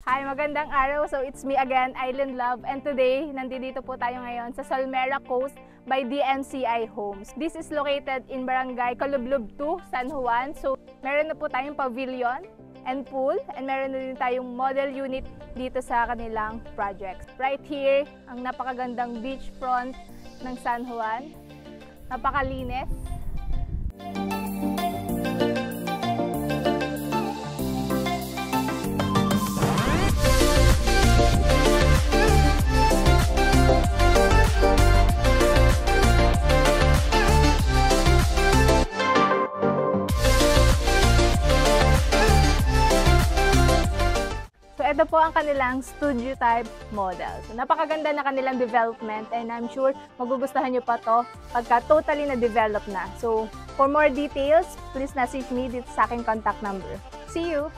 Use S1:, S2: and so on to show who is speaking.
S1: Hi, magandang araw. So it's me again, Island Love, and today nandito po tayo ngayon sa Solmera Coast by DMCI Homes. This is located in Barangay Calublob 2, San Juan. So meron na po tayong pavilion and pool, and meron na din tayong model unit dito sa kanilang projects. Right here, ang napakagandang beachfront ng San Juan. Napakalinis. Ito po ang kanilang studio type model. So, napakaganda na kanilang development, and I'm sure magugustuhan nyo pa to pagka totally na-develop na. So for more details, please message me dito sa aking contact number. See you!